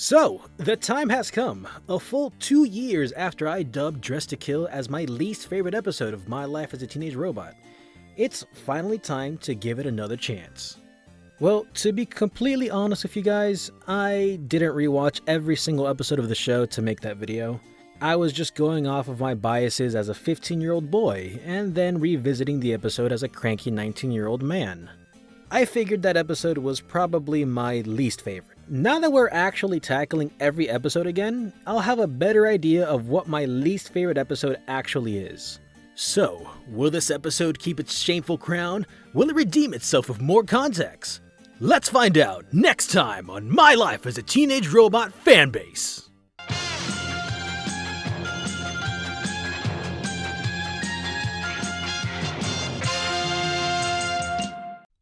So, the time has come, a full 2 years after I dubbed Dress to Kill as my least favorite episode of My Life as a Teenage Robot. It's finally time to give it another chance. Well, to be completely honest with you guys, I didn't rewatch every single episode of the show to make that video. I was just going off of my biases as a 15-year-old boy, and then revisiting the episode as a cranky 19-year-old man. I figured that episode was probably my least favorite. Now that we're actually tackling every episode again, I'll have a better idea of what my least favorite episode actually is. So, will this episode keep its shameful crown? Will it redeem itself with more context? Let's find out next time on My Life as a Teenage Robot Fanbase.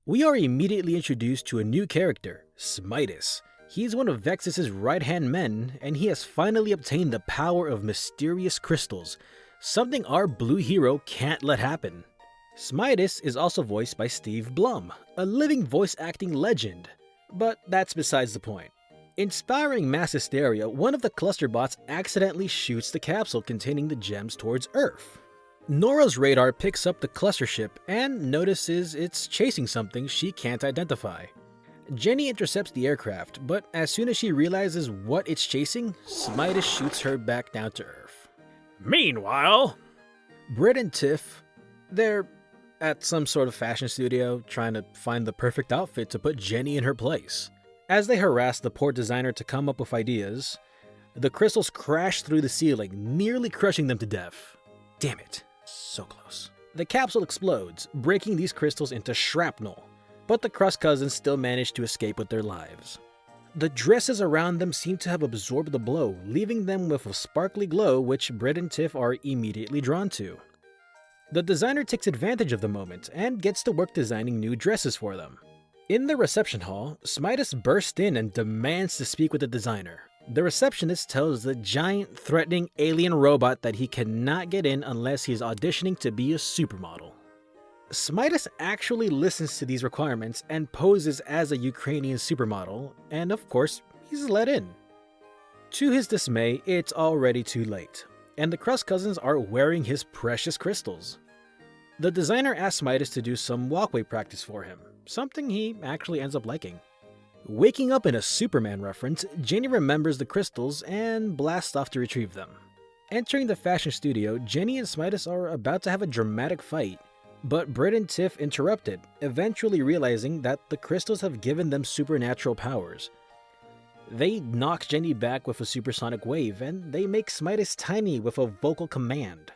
We are immediately introduced to a new character, Smitus. He's one of Vexus's right-hand men, and he has finally obtained the power of mysterious crystals, something our blue hero can't let happen. Smitus is also voiced by Steve Blum, a living voice acting legend. But that's besides the point. Inspiring mass hysteria, one of the cluster bots accidentally shoots the capsule containing the gems towards Earth. Nora's radar picks up the cluster ship and notices it's chasing something she can't identify. Jenny intercepts the aircraft, but as soon as she realizes what it's chasing, Smitus shoots her back down to Earth. Meanwhile, Britt and Tiff, they're at some sort of fashion studio trying to find the perfect outfit to put Jenny in her place. As they harass the poor designer to come up with ideas, the crystals crash through the ceiling, nearly crushing them to death. Damn it, so close. The capsule explodes, breaking these crystals into shrapnel. But the Crust Cousins still manage to escape with their lives. The dresses around them seem to have absorbed the blow, leaving them with a sparkly glow which Britt and Tiff are immediately drawn to. The designer takes advantage of the moment and gets to work designing new dresses for them. In the reception hall, Smitus bursts in and demands to speak with the designer. The receptionist tells the giant, threatening alien robot that he cannot get in unless he is auditioning to be a supermodel. Smitus actually listens to these requirements and poses as a Ukrainian supermodel, and of course, he's let in. To his dismay, it's already too late, and the Crust Cousins are wearing his precious crystals. The designer asks Smitus to do some walkway practice for him, something he actually ends up liking. Waking up in a Superman reference, Jenny remembers the crystals and blasts off to retrieve them. Entering the fashion studio, Jenny and Smitus are about to have a dramatic fight, but Britt and Tiff interrupted, eventually realizing that the crystals have given them supernatural powers. They knock Jenny back with a supersonic wave, and they make Smitus tiny with a vocal command.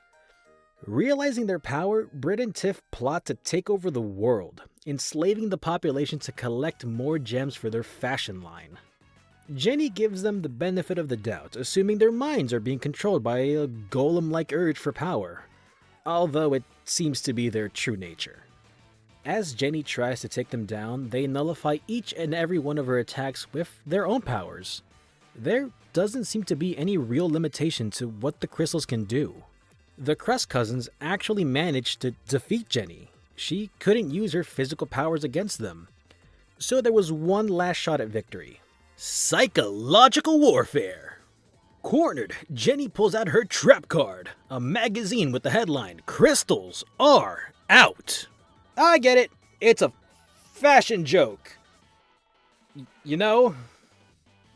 Realizing their power, Britt and Tiff plot to take over the world, enslaving the population to collect more gems for their fashion line. Jenny gives them the benefit of the doubt, assuming their minds are being controlled by a golem-like urge for power, although it seems to be their true nature. As Jenny tries to take them down, they nullify each and every one of her attacks with their own powers. There doesn't seem to be any real limitation to what the crystals can do. The Crust Cousins actually managed to defeat Jenny. She couldn't use her physical powers against them. So there was one last shot at victory. Psychological warfare! Cornered, Jenny pulls out her trap card, a magazine with the headline, "Crystals are out." I get it, it's a fashion joke. You know,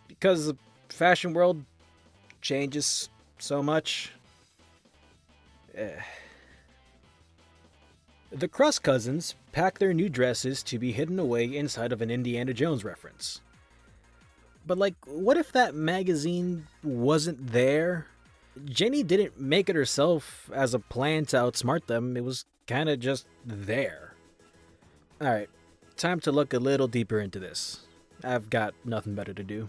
because the fashion world changes so much. The Crust Cousins pack their new dresses to be hidden away inside of an Indiana Jones reference. But what if that magazine wasn't there? Jenny didn't make it herself as a plan to outsmart them, it was kinda just there. Alright, time to look a little deeper into this. I've got nothing better to do.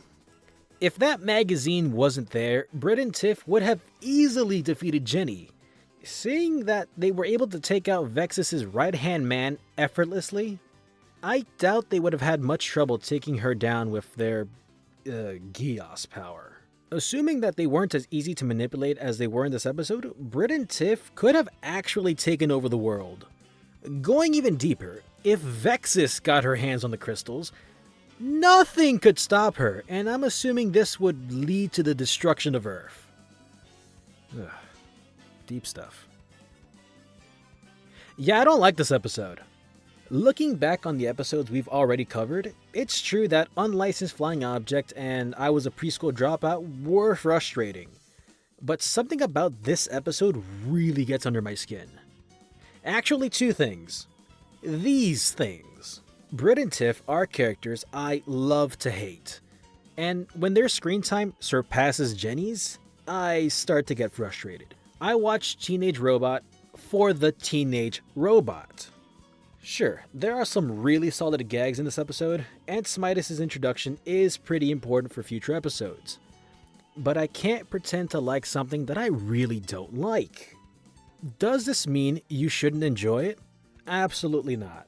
If that magazine wasn't there, Britt and Tiff would have easily defeated Jenny. Seeing that they were able to take out Vexus's right-hand man effortlessly, I doubt they would have had much trouble taking her down with their Geos power. Assuming that they weren't as easy to manipulate as they were in this episode, Britt and Tiff could have actually taken over the world. Going even deeper, if Vexus got her hands on the crystals, Nothing could stop her, and I'm assuming this would lead to the destruction of Earth. Ugh, deep stuff. Yeah, I don't like this episode. Looking back on the episodes we've already covered, it's true that Unlicensed Flying Object and I Was a Preschool Dropout were frustrating. But something about this episode really gets under my skin. Actually, two things. These things. Britt and Tiff are characters I love to hate. And when their screen time surpasses Jenny's, I start to get frustrated. I watch Teenage Robot for the teenage robot. Sure, there are some really solid gags in this episode, and Smitus' introduction is pretty important for future episodes. But I can't pretend to like something that I really don't like. Does this mean you shouldn't enjoy it? Absolutely not.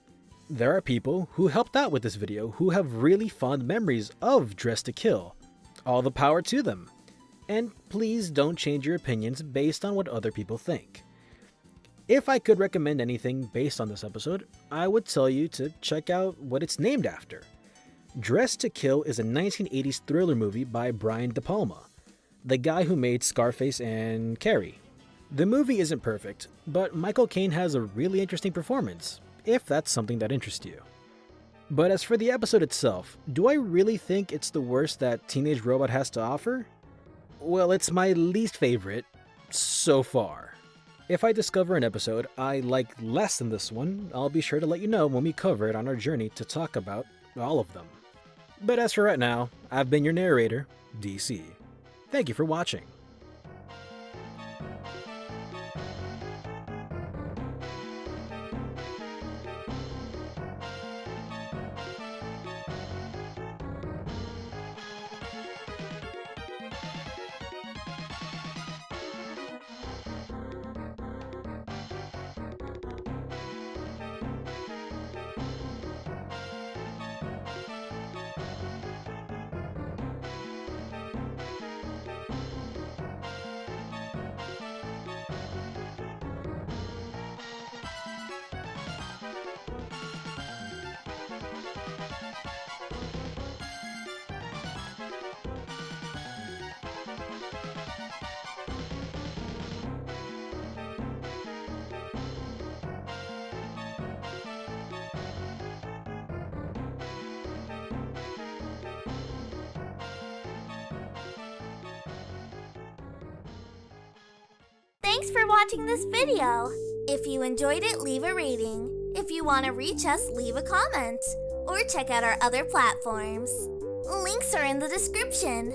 There are people who helped out with this video who have really fond memories of Dress to Kill. All the power to them. And please don't change your opinions based on what other people think. If I could recommend anything based on this episode, I would tell you to check out what it's named after. Dress to Kill is a 1980s thriller movie by Brian De Palma, the guy who made Scarface and Carrie. The movie isn't perfect, but Michael Caine has a really interesting performance, if that's something that interests you. But as for the episode itself, do I really think it's the worst that Teenage Robot has to offer? Well, it's my least favorite so far. If I discover an episode I like less than this one, I'll be sure to let you know when we cover it on our journey to talk about all of them. But as for right now, I've been your narrator, DC. Thank you for watching. Thanks for watching this video. If you enjoyed it, leave a rating. If you want to reach us, leave a comment. Or check out our other platforms. Links are in the description.